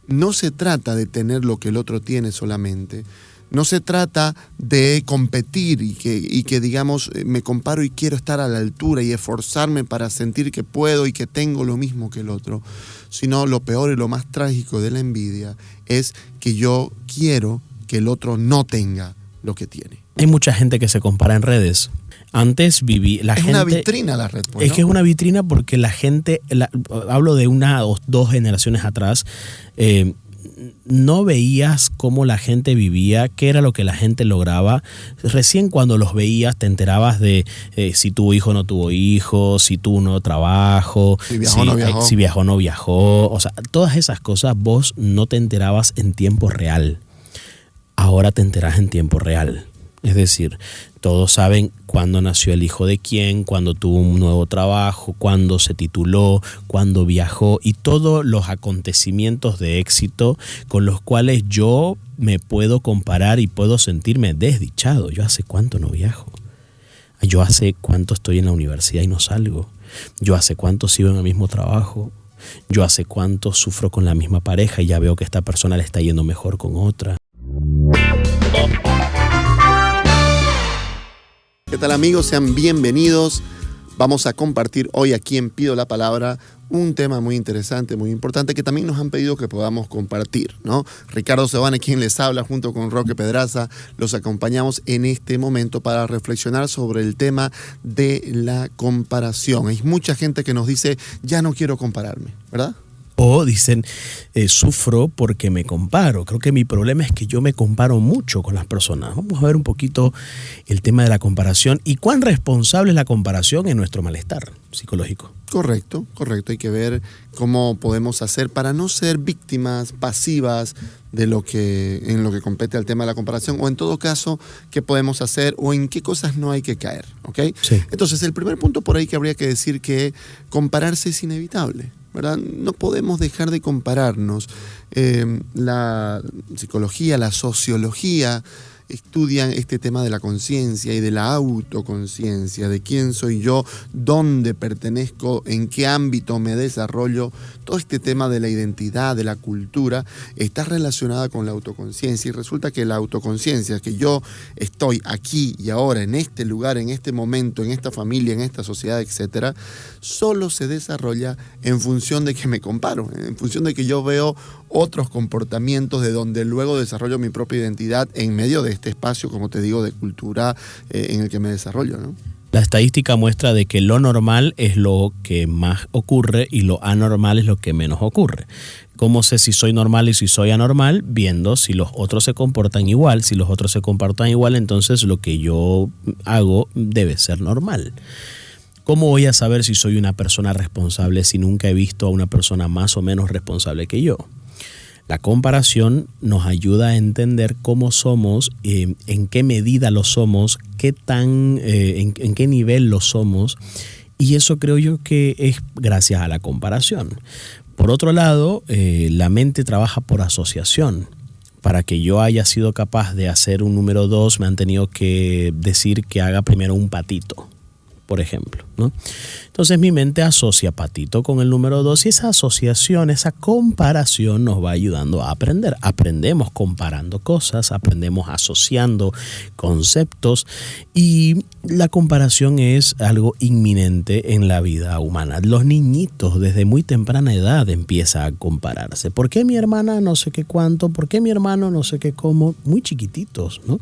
no se trata de tener lo que el otro tiene solamente. No se trata de competir y que digamos, me comparo y quiero estar a la altura y esforzarme para sentir que puedo y que tengo lo mismo que el otro. Sino lo peor y lo más trágico de la envidia es que yo quiero que el otro no tenga lo que tiene. Hay mucha gente que se compara en redes. Antes es una vitrina la red, pues, es ¿no? que es una vitrina porque la gente, hablo de una o dos generaciones atrás, no veías cómo la gente vivía, qué era lo que la gente lograba. Recién cuando los veías te enterabas de si tuvo hijo o no tuvo hijo, si tuvo un nuevo trabajo, si viajó o no viajó. Si viajó o no viajó. O sea, todas esas cosas vos no te enterabas en tiempo real. Ahora te enterás en tiempo real. Es decir, todos saben cuándo nació el hijo de quién, cuándo tuvo un nuevo trabajo, cuándo se tituló, cuándo viajó y todos los acontecimientos de éxito con los cuales yo me puedo comparar y puedo sentirme desdichado. Yo hace cuánto no viajo. Yo hace cuánto estoy en la universidad y no salgo. Yo hace cuánto sigo en el mismo trabajo. Yo hace cuánto sufro con la misma pareja y ya veo que esta persona le está yendo mejor con otra. ¿Qué tal, amigos? Sean bienvenidos. Vamos a compartir hoy aquí en Pido la Palabra un tema muy interesante, muy importante, que también nos han pedido que podamos compartir, ¿no? Ricardo Sebane, quien les habla, junto con Roque Pedraza, los acompañamos en este momento para reflexionar sobre el tema de la comparación. Hay mucha gente que nos dice, ya no quiero compararme, ¿verdad? O dicen, sufro porque me comparo. Creo que mi problema es que yo me comparo mucho con las personas. Vamos a ver un poquito el tema de la comparación y cuán responsable es la comparación en nuestro malestar psicológico. Correcto. Hay que ver cómo podemos hacer para no ser víctimas pasivas en lo que compete al tema de la comparación, o en todo caso, qué podemos hacer o en qué cosas no hay que caer, ¿ok? Sí. Entonces, el primer punto por ahí que habría que decir que compararse es inevitable, ¿verdad? No podemos dejar de compararnos. La psicología, la sociología estudian este tema de la conciencia y de la autoconciencia, de quién soy yo, dónde pertenezco, en qué ámbito me desarrollo. Todo este tema de la identidad, de la cultura, está relacionada con la autoconciencia, y resulta que la autoconciencia, que yo estoy aquí y ahora, en este lugar, en este momento, en esta familia, en esta sociedad, etcétera, solo se desarrolla en función de que me comparo, en función de que yo veo otros comportamientos de donde luego desarrollo mi propia identidad en medio de este espacio, como te digo, de cultura en el que me desarrollo, ¿no? La estadística muestra de que lo normal es lo que más ocurre y lo anormal es lo que menos ocurre. ¿Cómo sé si soy normal y si soy anormal? Viendo si los otros se comportan igual. Si los otros se comportan igual, entonces lo que yo hago debe ser normal. ¿Cómo voy a saber si soy una persona responsable si nunca he visto a una persona más o menos responsable que yo? La comparación nos ayuda a entender cómo somos, en qué medida lo somos, en qué nivel lo somos, y eso creo yo que es gracias a la comparación. Por otro lado, la mente trabaja por asociación. Para que yo haya sido capaz de hacer un número 2, me han tenido que decir que haga primero un patito, por ejemplo, ¿no? Entonces mi mente asocia patito con el número 2 y esa asociación, esa comparación nos va ayudando a aprender. Aprendemos comparando cosas, aprendemos asociando conceptos y la comparación es algo inminente en la vida humana. Los niñitos desde muy temprana edad empiezan a compararse. ¿Por qué mi hermana no sé qué cuánto? ¿Por qué mi hermano no sé qué cómo? Muy chiquititos, ¿no?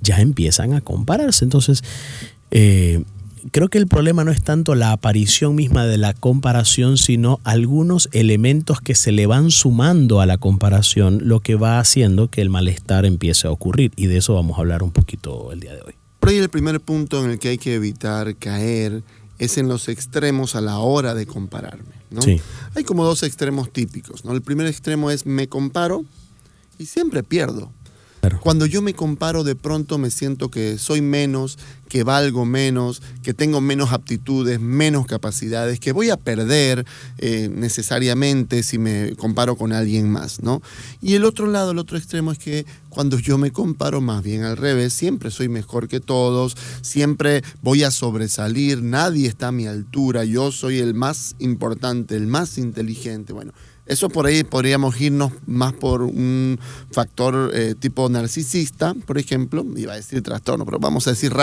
Ya empiezan a compararse. Entonces, creo que el problema no es tanto la aparición misma de la comparación, sino algunos elementos que se le van sumando a la comparación, lo que va haciendo que el malestar empiece a ocurrir. Y de eso vamos a hablar un poquito el día de hoy. Por ahí el primer punto en el que hay que evitar caer es en los extremos a la hora de compararme, ¿no? Sí. Hay como dos extremos típicos, ¿no? El primer extremo es me comparo y siempre pierdo. Claro. Cuando yo me comparo, de pronto me siento que soy menos, que valgo menos, que tengo menos aptitudes, menos capacidades, que voy a perder necesariamente si me comparo con alguien más, ¿no? Y el otro lado, el otro extremo es que cuando yo me comparo, más bien al revés, siempre soy mejor que todos, siempre voy a sobresalir, nadie está a mi altura, yo soy el más importante, el más inteligente. Bueno, Eso por ahí podríamos irnos más por un factor tipo narcisista, por ejemplo, iba a decir trastorno, pero vamos a decir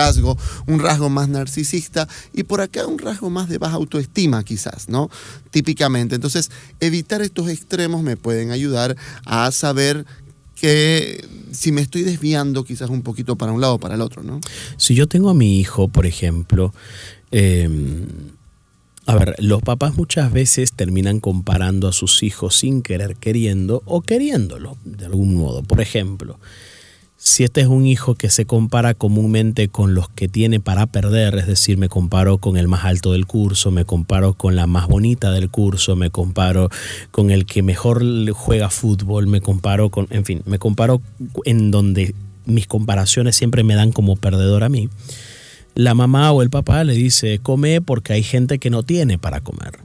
un rasgo más narcisista, y por acá un rasgo más de baja autoestima quizás, ¿no? Típicamente. Entonces, evitar estos extremos me pueden ayudar a saber que si me estoy desviando quizás un poquito para un lado o para el otro, ¿no? Si yo tengo a mi hijo, por ejemplo, a ver, los papás muchas veces terminan comparando a sus hijos sin querer queriendo o queriéndolo de algún modo. Por ejemplo, si este es un hijo que se compara comúnmente con los que tiene para perder, es decir, me comparo con el más alto del curso, me comparo con la más bonita del curso, me comparo con el que mejor juega fútbol, me comparo en donde mis comparaciones siempre me dan como perdedor a mí. La mamá o el papá le dice, come porque hay gente que no tiene para comer.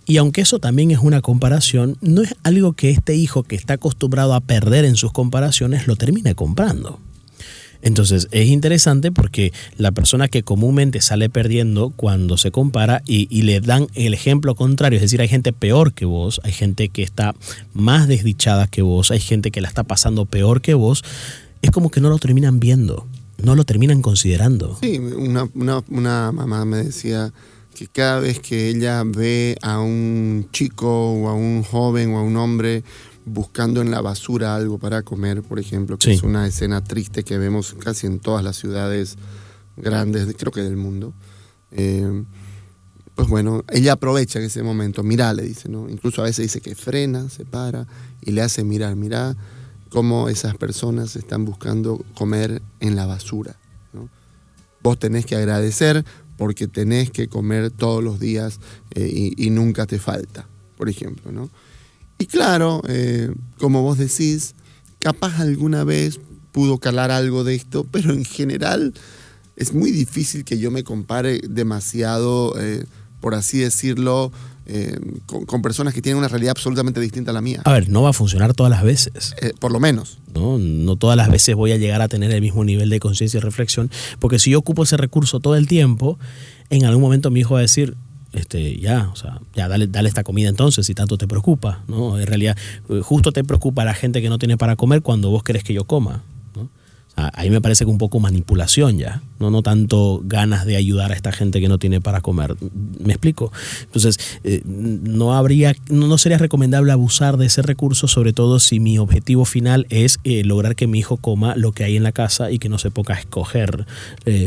Y aunque eso también es una comparación, no es algo que este hijo que está acostumbrado a perder en sus comparaciones lo termine comprando. Entonces es interesante porque la persona que comúnmente sale perdiendo cuando se compara y le dan el ejemplo contrario, es decir, hay gente peor que vos, hay gente que está más desdichada que vos, hay gente que la está pasando peor que vos, es como que no lo terminan viendo. No lo terminan considerando. Sí, una mamá me decía que cada vez que ella ve a un chico o a un joven o a un hombre buscando en la basura algo para comer, por ejemplo, que sí, es una escena triste que vemos casi en todas las ciudades grandes, creo que del mundo, pues bueno, ella aprovecha ese momento, mirá, le dice, ¿no? Incluso a veces dice que frena, se para y le hace mirar, mirá cómo esas personas están buscando comer en la basura, ¿no? Vos tenés que agradecer porque tenés que comer todos los días y nunca te falta, por ejemplo, ¿no? Y claro, como vos decís, capaz alguna vez pudo calar algo de esto, pero en general es muy difícil que yo me compare demasiado, por así decirlo, con personas que tienen una realidad absolutamente distinta a la mía. A ver, no va a funcionar todas las veces. Por lo menos. No todas las veces voy a llegar a tener el mismo nivel de conciencia y reflexión, porque si yo ocupo ese recurso todo el tiempo, en algún momento mi hijo va a decir, ya dale esta comida entonces, si tanto te preocupa, ¿no? En realidad, justo te preocupa la gente que no tiene para comer cuando vos querés que yo coma, ¿no? Ahí me parece que un poco manipulación ya, no tanto ganas de ayudar a esta gente que no tiene para comer. ¿Me explico? Entonces, no sería recomendable abusar de ese recurso, sobre todo si mi objetivo final es lograr que mi hijo coma lo que hay en la casa y que no se ponga a escoger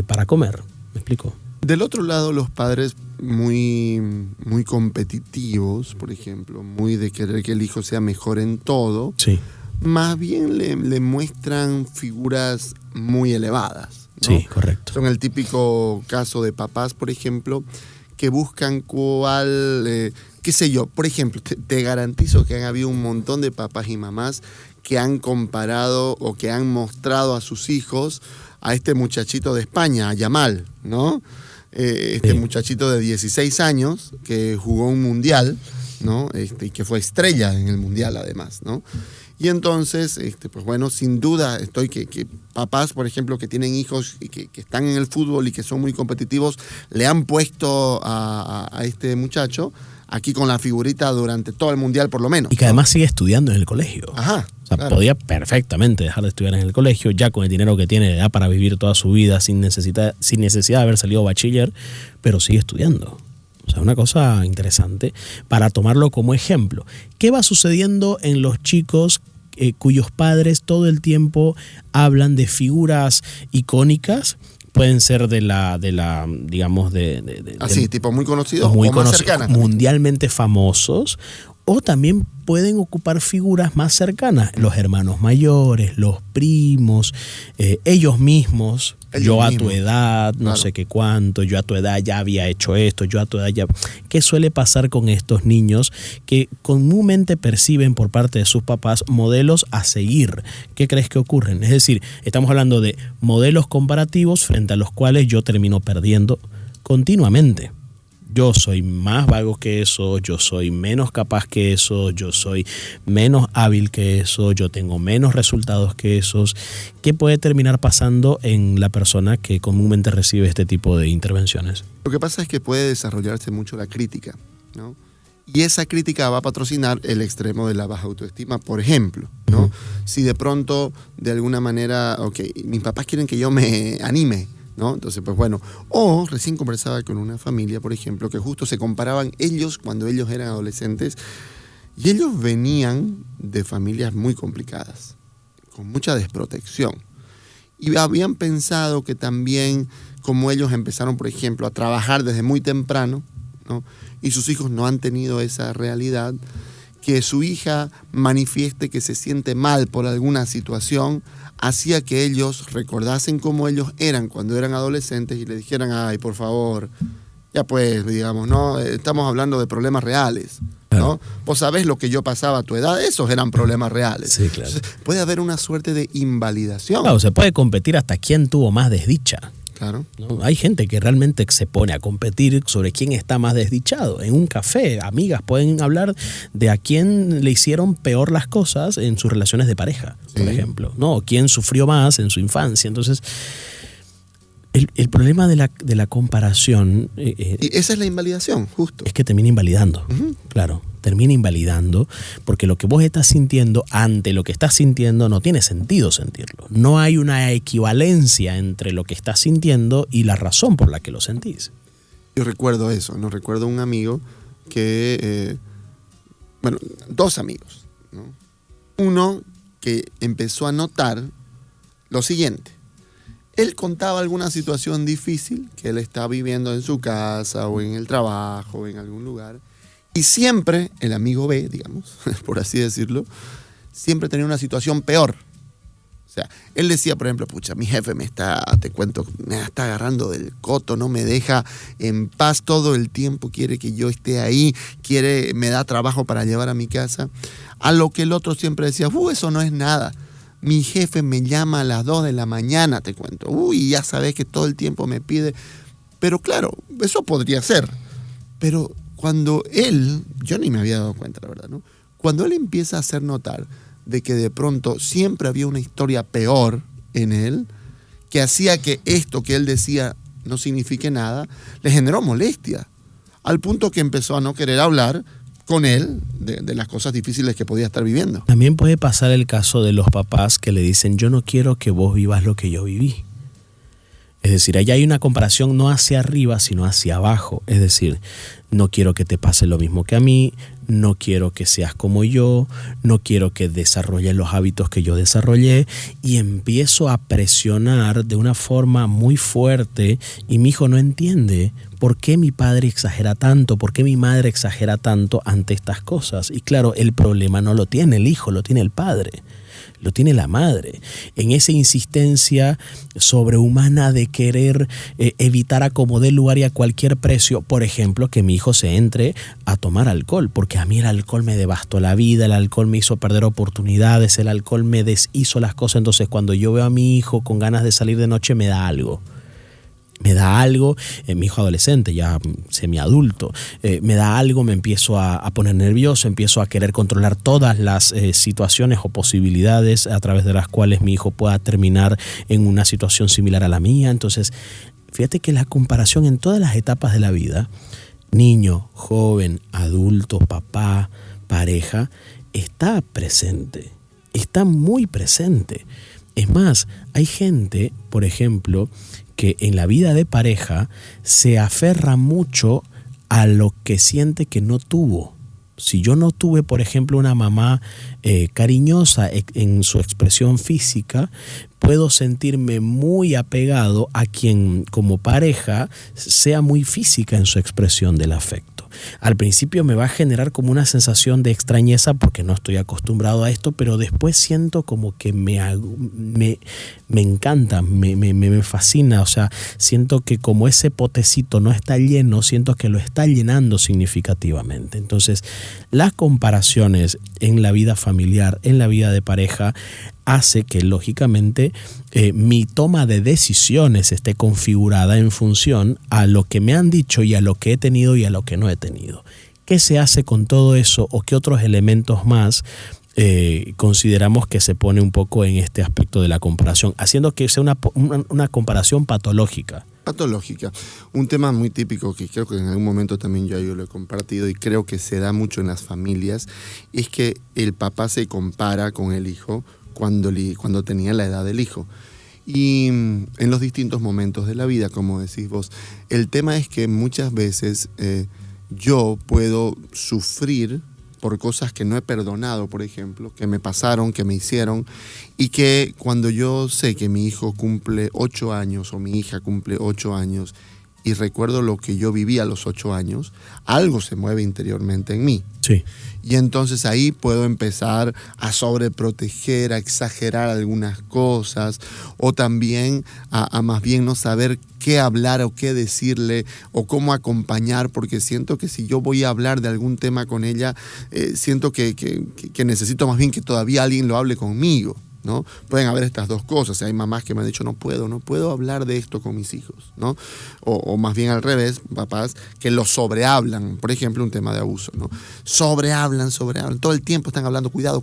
para comer. ¿Me explico? Del otro lado, los padres muy, muy competitivos, por ejemplo, muy de querer que el hijo sea mejor en todo, sí, más bien le muestran figuras muy elevadas, ¿no? Sí, correcto. Son el típico caso de papás, por ejemplo, que buscan qué sé yo, por ejemplo, te garantizo que han habido un montón de papás y mamás que han comparado o que han mostrado a sus hijos a este muchachito de España, a Yamal, ¿no? Sí. Muchachito de 16 años que jugó un mundial, ¿no? Y que fue estrella en el mundial además, ¿no? Y entonces, pues bueno, sin duda que papás, por ejemplo, que tienen hijos y que están en el fútbol y que son muy competitivos, le han puesto a este muchacho aquí con la figurita durante todo el mundial por lo menos. Y que además sigue estudiando en el colegio. Ajá. O sea, claro, podía perfectamente dejar de estudiar en el colegio, ya con el dinero que tiene le da para vivir toda su vida sin necesidad de haber salido bachiller, pero sigue estudiando. O sea, una cosa interesante para tomarlo como ejemplo. ¿Qué va sucediendo en los chicos cuyos padres todo el tiempo hablan de figuras icónicas? Pueden ser digamos, así, tipo muy conocidos o más cercanas. Mundialmente famosos, o también pueden ocupar figuras más cercanas, los hermanos mayores, los primos, ellos mismos. Yo a tu edad, no sé qué cuánto, yo a tu edad ya había hecho esto, yo a tu edad ya... ¿Qué suele pasar con estos niños que comúnmente perciben por parte de sus papás modelos a seguir? ¿Qué crees que ocurren? Es decir, estamos hablando de modelos comparativos frente a los cuales yo termino perdiendo continuamente. Yo soy más vago que eso, yo soy menos capaz que eso, yo soy menos hábil que eso, yo tengo menos resultados que esos. ¿Qué puede terminar pasando en la persona que comúnmente recibe este tipo de intervenciones? Lo que pasa es que puede desarrollarse mucho la crítica, ¿no? Y esa crítica va a patrocinar el extremo de la baja autoestima, por ejemplo, ¿no? Si de pronto, de alguna manera, mis papás quieren que yo me anime, ¿no? Entonces, pues bueno. O recién conversaba con una familia, por ejemplo, que justo se comparaban ellos cuando ellos eran adolescentes, y ellos venían de familias muy complicadas, con mucha desprotección. Y habían pensado que también, como ellos empezaron, por ejemplo, a trabajar desde muy temprano, ¿no? Y sus hijos no han tenido esa realidad, que su hija manifieste que se siente mal por alguna situación, hacía que ellos recordasen cómo ellos eran cuando eran adolescentes y le dijeran, ay, por favor, ya pues, digamos, ¿no? Estamos hablando de problemas reales, ¿no? Vos sabés lo que yo pasaba a tu edad, esos eran problemas reales. Sí, claro. Entonces, puede haber una suerte de invalidación. Claro, se puede competir hasta quién tuvo más desdicha. Claro. ¿No? Hay gente que realmente se pone a competir sobre quién está más desdichado. En un café, amigas pueden hablar de a quién le hicieron peor las cosas en sus relaciones de pareja, por ejemplo, ¿no? Quién sufrió más en su infancia. Entonces, el problema de la comparación... y esa es la invalidación, justo. Es que termina invalidando, claro. Termina invalidando porque lo que vos estás sintiendo ante lo que estás sintiendo no tiene sentido sentirlo. No hay una equivalencia entre lo que estás sintiendo y la razón por la que lo sentís. Yo recuerdo eso, ¿no? Recuerdo un amigo que, dos amigos, ¿no? Uno que empezó a notar lo siguiente. Él contaba alguna situación difícil que él está viviendo en su casa o en el trabajo o en algún lugar. Y siempre el amigo B, digamos, por así decirlo, siempre tenía una situación peor. O sea, él decía, por ejemplo, pucha, mi jefe me está agarrando del coto, no me deja en paz todo el tiempo, quiere que yo esté ahí, me da trabajo para llevar a mi casa. A lo que el otro siempre decía, eso no es nada. Mi jefe me llama a las 2 de la mañana, te cuento. Ya sabes que todo el tiempo me pide. Pero claro, eso podría ser. Pero cuando yo ni me había dado cuenta, la verdad, ¿no? Cuando él empieza a hacer notar de que de pronto siempre había una historia peor en él, que hacía que esto que él decía no signifique nada, le generó molestia, al punto que empezó a no querer hablar con él de las cosas difíciles que podía estar viviendo. También puede pasar el caso de los papás que le dicen, yo no quiero que vos vivas lo que yo viví. Es decir, allá hay una comparación no hacia arriba, sino hacia abajo. Es decir, no quiero que te pase lo mismo que a mí, no quiero que seas como yo, no quiero que desarrolles los hábitos que yo desarrollé, y empiezo a presionar de una forma muy fuerte y mi hijo no entiende por qué mi padre exagera tanto, por qué mi madre exagera tanto ante estas cosas. Y claro, el problema no lo tiene el hijo, lo tiene el padre. Lo tiene la madre, en esa insistencia sobrehumana de querer evitar a como dé lugar y a cualquier precio, por ejemplo, que mi hijo se entre a tomar alcohol, porque a mí el alcohol me devastó la vida, el alcohol me hizo perder oportunidades, el alcohol me deshizo las cosas. Entonces cuando yo veo a mi hijo con ganas de salir de noche me da algo. Mi hijo adolescente, ya semiadulto, me da algo, me empiezo a poner nervioso, empiezo a querer controlar todas las situaciones o posibilidades a través de las cuales mi hijo pueda terminar en una situación similar a la mía. Entonces, fíjate que la comparación en todas las etapas de la vida, niño, joven, adulto, papá, pareja, está presente, está muy presente. Es más, hay gente, por ejemplo, que en la vida de pareja se aferra mucho a lo que siente que no tuvo. Si yo no tuve, por ejemplo, una mamá cariñosa en su expresión física, puedo sentirme muy apegado a quien como pareja sea muy física en su expresión del afecto. Al principio me va a generar como una sensación de extrañeza porque no estoy acostumbrado a esto, pero después siento como que me encanta, me fascina. O sea, siento que como ese potecito no está lleno, siento que lo está llenando significativamente. Entonces, las comparaciones en la vida familiar, en la vida de pareja, hace que lógicamente mi toma de decisiones esté configurada en función a lo que me han dicho y a lo que he tenido y a lo que no he tenido. ¿Qué se hace con todo eso o qué otros elementos más consideramos que se pone un poco en este aspecto de la comparación, haciendo que sea una comparación patológica? patológica. Un tema muy típico que creo que en algún momento también yo lo he compartido y creo que se da mucho en las familias, es que el papá se compara con el hijo cuando tenía la edad del hijo. Y en los distintos momentos de la vida, como decís vos, el tema es que muchas veces yo puedo sufrir por cosas que no he perdonado, por ejemplo, que me pasaron, que me hicieron, y que cuando yo sé que mi hijo cumple 8 años o mi hija cumple 8 años y recuerdo lo que yo viví a los 8 años, algo se mueve interiormente en mí. Sí. Y entonces ahí puedo empezar a sobreproteger, a exagerar algunas cosas, o también a más bien no saber qué hablar o qué decirle o cómo acompañar, porque siento que si yo voy a hablar de algún tema con ella, siento que necesito más bien que todavía alguien lo hable conmigo, ¿no? Pueden haber estas dos cosas. Hay mamás que me han dicho no puedo hablar de esto con mis hijos, ¿no? O más bien al revés, papás que lo sobrehablan, por ejemplo, un tema de abuso, ¿no? Sobrehablan, todo el tiempo están hablando cuidado,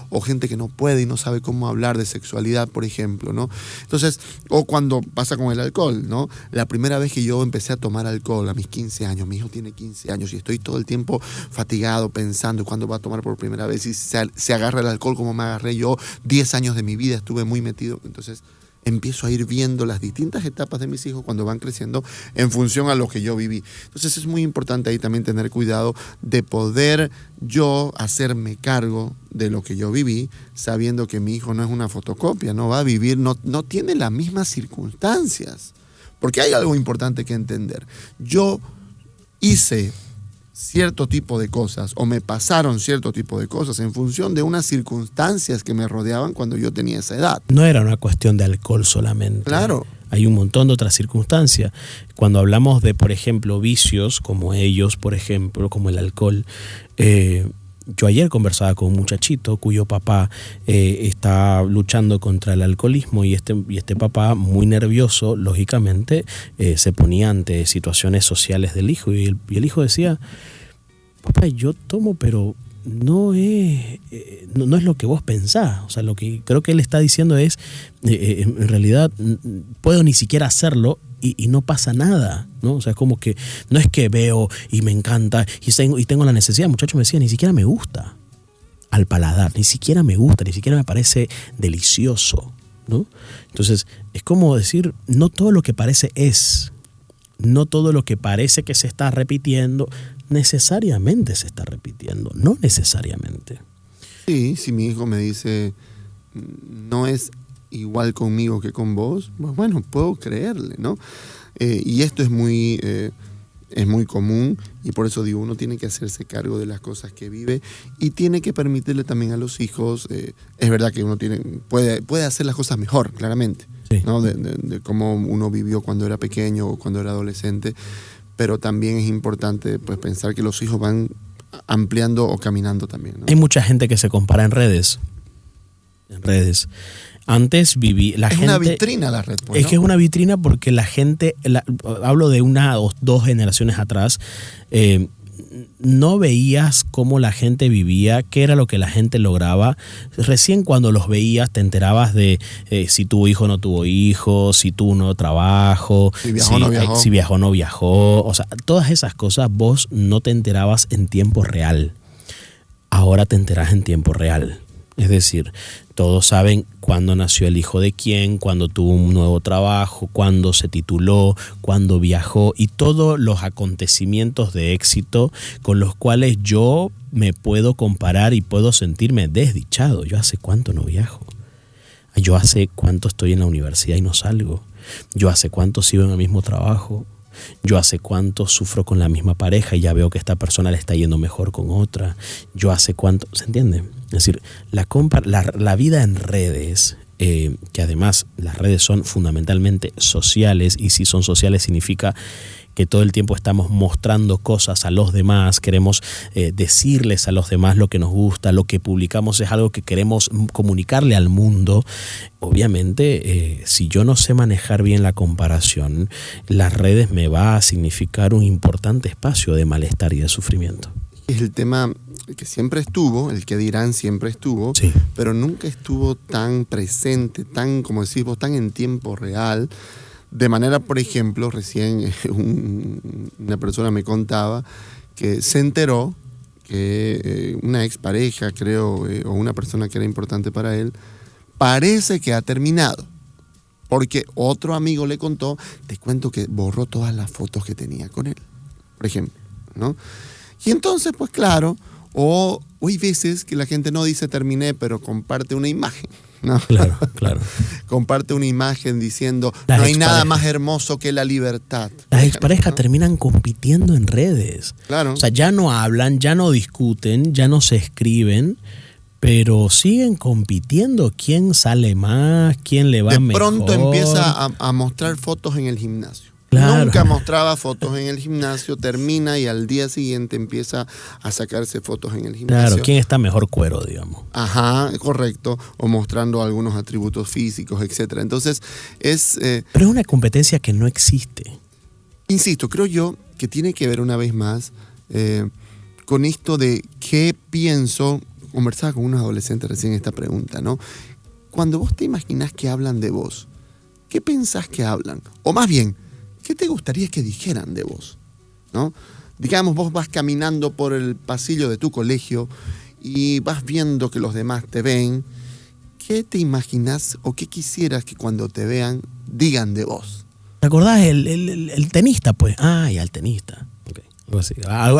o gente que no puede y no sabe cómo hablar de sexualidad, por ejemplo, ¿no? Entonces, o cuando pasa con el alcohol, ¿no? La primera vez que yo empecé a tomar alcohol a mis 15 años, mi hijo tiene 15 años y estoy todo el tiempo fatigado pensando cuándo va a tomar por primera vez y se agarra el alcohol como me agarré yo, 10 años de mi vida estuve muy metido. Entonces empiezo a ir viendo las distintas etapas de mis hijos cuando van creciendo en función a lo que yo viví. Entonces es muy importante ahí también tener cuidado de poder yo hacerme cargo de lo que yo viví, sabiendo que mi hijo no es una fotocopia, no va a vivir, no tiene las mismas circunstancias. Porque hay algo importante que entender. Yo hice cierto tipo de cosas o me pasaron cierto tipo de cosas en función de unas circunstancias que me rodeaban cuando yo tenía esa edad. No era una cuestión de alcohol solamente. Claro. Hay un montón de otras circunstancias. Cuando hablamos de, por ejemplo, vicios como ellos, por ejemplo, como el alcohol, yo ayer conversaba con un muchachito cuyo papá está luchando contra el alcoholismo y este papá, muy nervioso, lógicamente, se ponía ante situaciones sociales del hijo y el hijo decía, papá, yo tomo, pero no es lo que vos pensás. O sea, lo que creo que él está diciendo es, en realidad, puedo ni siquiera hacerlo y no pasa nada, ¿no? O sea, es como que no es que veo y me encanta y tengo la necesidad. El muchacho me decía, ni siquiera me gusta al paladar, ni siquiera me gusta, ni siquiera me parece delicioso, ¿no? Entonces, es como decir, no todo lo que parece es, no todo lo que parece que se está repitiendo necesariamente se está repitiendo, no necesariamente. Sí, si mi hijo me dice, no es igual conmigo que con vos, pues bueno, puedo creerle, ¿no? Y esto es muy común y por eso digo, uno tiene que hacerse cargo de las cosas que vive y tiene que permitirle también a los hijos, es verdad que uno puede hacer las cosas mejor, claramente, sí, ¿no? De cómo uno vivió cuando era pequeño o cuando era adolescente, pero también es importante pues pensar que los hijos van ampliando o caminando también, ¿no? Hay mucha gente que se compara en redes. Antes viví la gente. Es una vitrina la red, pues, es ¿no? que es una vitrina porque la gente, hablo de una o dos generaciones atrás, no veías cómo la gente vivía, qué era lo que la gente lograba. Recién cuando los veías te enterabas de si tuvo hijo o no tuvo hijo, si tuvo un nuevo trabajo, si viajó o no viajó. Si viajó o no viajó. O sea, todas esas cosas vos no te enterabas en tiempo real. Ahora te enterás en tiempo real. Es decir, todos saben cuándo nació el hijo de quién, cuándo tuvo un nuevo trabajo, cuándo se tituló, cuándo viajó y todos los acontecimientos de éxito con los cuales yo me puedo comparar y puedo sentirme desdichado. Yo hace cuánto no viajo. Yo hace cuánto estoy en la universidad y no salgo. Yo hace cuánto sigo en el mismo trabajo. Yo hace cuánto sufro con la misma pareja y ya veo que esta persona le está yendo mejor con otra. Yo hace cuánto, ¿se entiende? Es decir, la vida en redes, que además las redes son fundamentalmente sociales, y si son sociales significa que todo el tiempo estamos mostrando cosas a los demás, queremos decirles a los demás lo que nos gusta, lo que publicamos es algo que queremos comunicarle al mundo. Obviamente, si yo no sé manejar bien la comparación, las redes me va a significar un importante espacio de malestar y de sufrimiento. Es el tema que siempre estuvo, el que dirán siempre estuvo, sí, pero nunca estuvo tan presente, tan, como decís vos, tan en tiempo real, De manera, por ejemplo, recién una persona me contaba que se enteró que una expareja, creo, o una persona que era importante para él, parece que ha terminado. Porque otro amigo le contó, te cuento que borró todas las fotos que tenía con él, por ejemplo, ¿no? Y entonces, pues claro, o hay veces que la gente no dice terminé, pero comparte una imagen, ¿no? Claro, claro. Comparte una imagen diciendo, no hay nada más hermoso que la libertad. Las exparejas, ¿no?, terminan compitiendo en redes. Claro. O sea, ya no hablan, ya no discuten, ya no se escriben, pero siguen compitiendo quién sale más, quién le va mejor. De pronto empieza a mostrar fotos en el gimnasio. Claro. Nunca mostraba fotos en el gimnasio, termina y al día siguiente empieza a sacarse fotos en el gimnasio. Claro, ¿quién está mejor cuero, digamos? Ajá, correcto. O mostrando algunos atributos físicos, etcétera. Entonces, pero es una competencia que no existe. Insisto, creo yo que tiene que ver una vez más con esto de qué pienso. Conversaba con unos adolescentes recién esta pregunta, ¿no? Cuando vos te imaginás que hablan de vos, ¿qué pensás que hablan? O más bien, ¿qué te gustaría que dijeran de vos? ¿No? Digamos, vos vas caminando por el pasillo de tu colegio y vas viendo que los demás te ven. ¿Qué te imaginás o qué quisieras que cuando te vean digan de vos? ¿Te acordás el tenista, pues? Ah, ya, el tenista. Okay.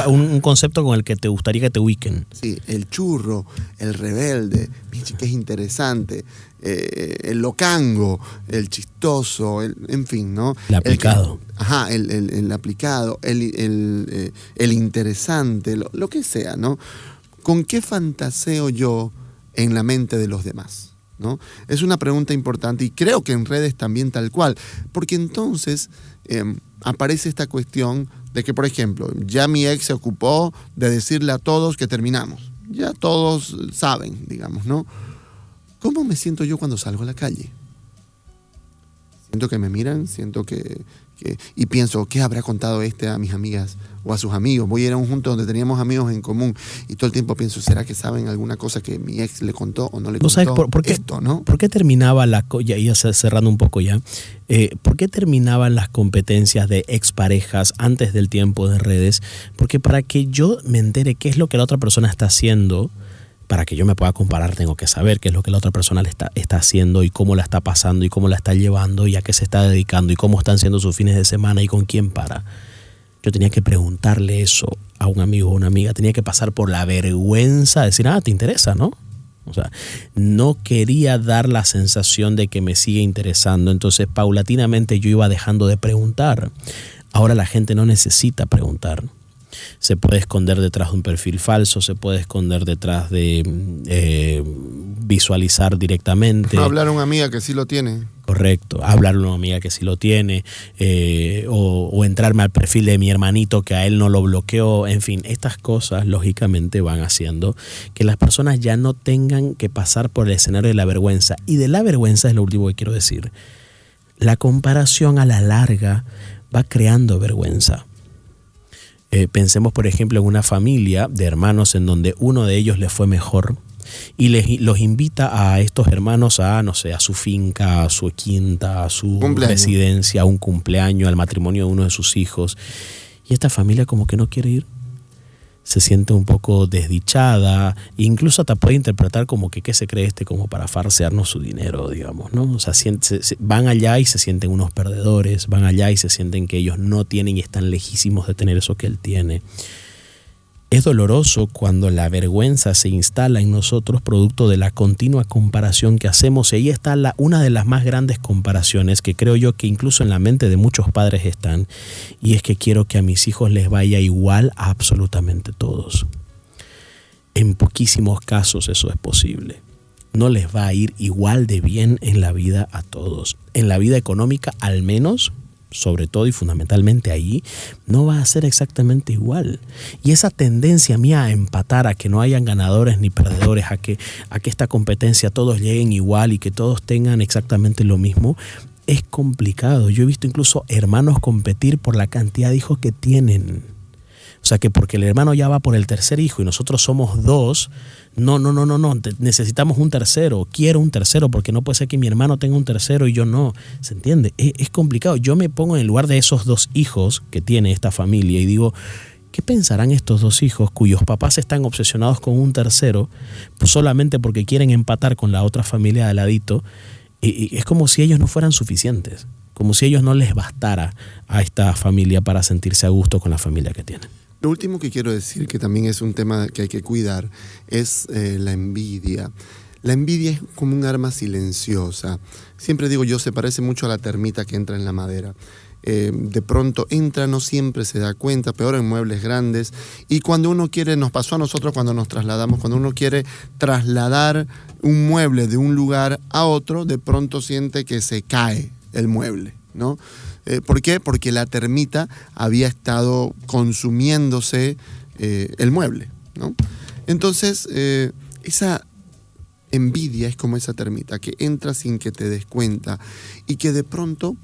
Un concepto con el que te gustaría que te ubiquen. Sí, el churro, el rebelde, que es interesante, el locango, el chistoso, en fin, ¿no? El aplicado. El aplicado, el interesante, lo que sea, ¿no? ¿Con qué fantaseo yo en la mente de los demás? ¿No? Es una pregunta importante y creo que en redes también tal cual, porque entonces aparece esta cuestión de que, por ejemplo, ya mi ex se ocupó de decirle a todos que terminamos. Ya todos saben, digamos, ¿no? ¿Cómo me siento yo cuando salgo a la calle? Siento que me miran, siento que y pienso, ¿qué habrá contado a mis amigas o a sus amigos? Voy a ir a un junto donde teníamos amigos en común y todo el tiempo pienso, ¿será que saben alguna cosa que mi ex le contó o no le contó? ¿Sabes por qué, esto, ¿no? ¿Por qué terminaba ya cerrando un poco ya, por qué terminaban las competencias de exparejas antes del tiempo de redes? Porque para que yo me entere qué es lo que la otra persona está haciendo, para que yo me pueda comparar, tengo que saber qué es lo que la otra persona está haciendo y cómo la está pasando y cómo la está llevando y a qué se está dedicando y cómo están siendo sus fines de semana y con quién para. Yo tenía que preguntarle eso a un amigo o una amiga. Tenía que pasar por la vergüenza de decir, te interesa, ¿no? O sea, no quería dar la sensación de que me sigue interesando. Entonces, paulatinamente yo iba dejando de preguntar. Ahora la gente no necesita preguntar. Se puede esconder detrás de un perfil falso, se puede esconder detrás de visualizar directamente. Hablar a una amiga que sí lo tiene. Correcto, hablarle a una amiga que sí lo tiene, o entrarme al perfil de mi hermanito que a él no lo bloqueó. En fin, estas cosas lógicamente van haciendo que las personas ya no tengan que pasar por el escenario de la vergüenza. Y de la vergüenza es lo último que quiero decir. La comparación a la larga va creando vergüenza. Pensemos, por ejemplo, en una familia de hermanos en donde uno de ellos le fue mejor y los invita a estos hermanos a, no sé, a su finca, a su quinta, a su residencia, a un cumpleaños, al matrimonio de uno de sus hijos. Y esta familia como que no quiere ir. Se siente un poco desdichada, incluso hasta puede interpretar como que qué se cree como para farsearnos su dinero, digamos, ¿no? O sea, van allá y se sienten unos perdedores, van allá y se sienten que ellos no tienen y están lejísimos de tener eso que él tiene. Es doloroso cuando la vergüenza se instala en nosotros producto de la continua comparación que hacemos, y ahí está una de las más grandes comparaciones que creo yo que incluso en la mente de muchos padres están, y es que quiero que a mis hijos les vaya igual a absolutamente todos. En poquísimos casos eso es posible. No les va a ir igual de bien en la vida a todos. En la vida económica al menos, sobre todo y fundamentalmente ahí, no va a ser exactamente igual. Y esa tendencia mía a empatar, a que no hayan ganadores ni perdedores, a que esta competencia todos lleguen igual y que todos tengan exactamente lo mismo, es complicado. Yo he visto incluso hermanos competir por la cantidad de hijos que tienen. O sea, que porque el hermano ya va por el tercer hijo y nosotros somos 2, no, necesitamos un tercero, quiero un tercero, porque no puede ser que mi hermano tenga un tercero y yo no. ¿Se entiende? Es complicado. Yo me pongo en el lugar de esos dos hijos que tiene esta familia y digo, ¿qué pensarán estos dos hijos cuyos papás están obsesionados con un tercero pues solamente porque quieren empatar con la otra familia de al ladito? Y es como si ellos no fueran suficientes, como si ellos no les bastara a esta familia para sentirse a gusto con la familia que tienen. Lo último que quiero decir, que también es un tema que hay que cuidar, es la envidia. La envidia es como un arma silenciosa. Siempre digo yo, se parece mucho a la termita que entra en la madera. De pronto entra, no siempre se da cuenta, peor en muebles grandes. Y cuando uno quiere, nos pasó a nosotros cuando nos trasladamos, cuando uno quiere trasladar un mueble de un lugar a otro, de pronto siente que se cae el mueble, ¿no? ¿Por qué? Porque la termita había estado consumiéndose el mueble, ¿no? Entonces, esa envidia es como esa termita que entra sin que te des cuenta y que de pronto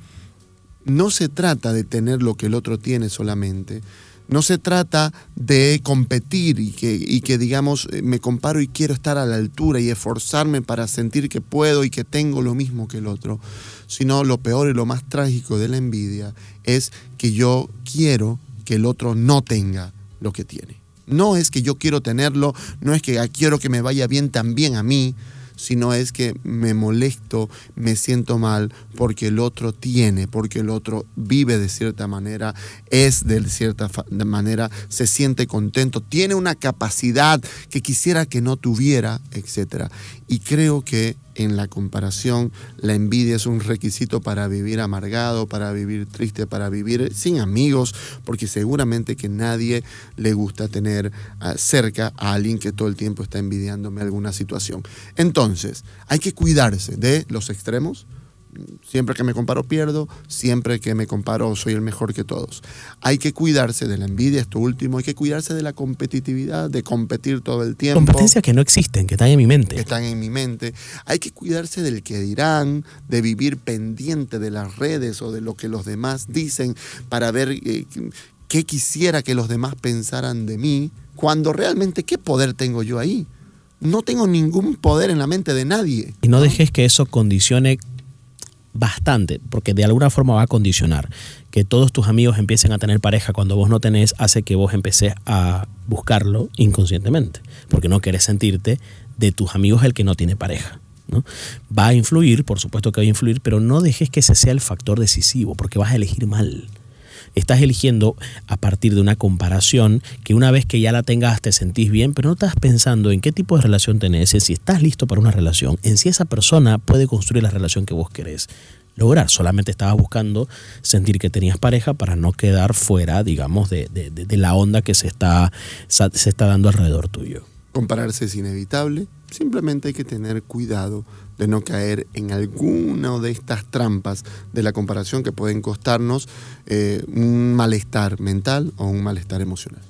no se trata de tener lo que el otro tiene solamente. No se trata de competir y que digamos, me comparo y quiero estar a la altura y esforzarme para sentir que puedo y que tengo lo mismo que el otro, sino lo peor y lo más trágico de la envidia es que yo quiero que el otro no tenga lo que tiene. No es que yo quiero tenerlo, no es que quiero que me vaya bien también a mí, sino es que me molesto, me siento mal porque el otro tiene, porque el otro vive de cierta manera, es de cierta manera, se siente contento, tiene una capacidad que quisiera que no tuviera, etc. Y creo que en la comparación la envidia es un requisito para vivir amargado, para vivir triste, para vivir sin amigos, porque seguramente que nadie le gusta tener cerca a alguien que todo el tiempo está envidiándome alguna situación. Entonces, hay que cuidarse de los extremos. Siempre que me comparo pierdo, siempre que me comparo soy el mejor que todos. Hay que cuidarse de la envidia, esto último, hay que cuidarse de la competitividad, de competir todo el tiempo. Competencias que no existen, que están en mi mente. Que están en mi mente. Hay que cuidarse del que dirán, de vivir pendiente de las redes o de lo que los demás dicen para ver qué quisiera que los demás pensaran de mí, cuando realmente ¿qué poder tengo yo ahí? No tengo ningún poder en la mente de nadie. Y no dejes que eso condicione bastante, porque de alguna forma va a condicionar. Que todos tus amigos empiecen a tener pareja cuando vos no tenés, hace que vos empecés a buscarlo inconscientemente, porque no querés sentirte de tus amigos el que no tiene pareja, ¿no? Va a influir, por supuesto que va a influir, pero no dejes que ese sea el factor decisivo, porque vas a elegir mal. Estás eligiendo a partir de una comparación que una vez que ya la tengas te sentís bien, pero no estás pensando en qué tipo de relación tenés, en si estás listo para una relación, en si esa persona puede construir la relación que vos querés lograr. Solamente estabas buscando sentir que tenías pareja para no quedar fuera, digamos, de la onda que se está dando alrededor tuyo. Compararse es inevitable, simplemente hay que tener cuidado de no caer en alguna de estas trampas de la comparación que pueden costarnos un malestar mental o un malestar emocional.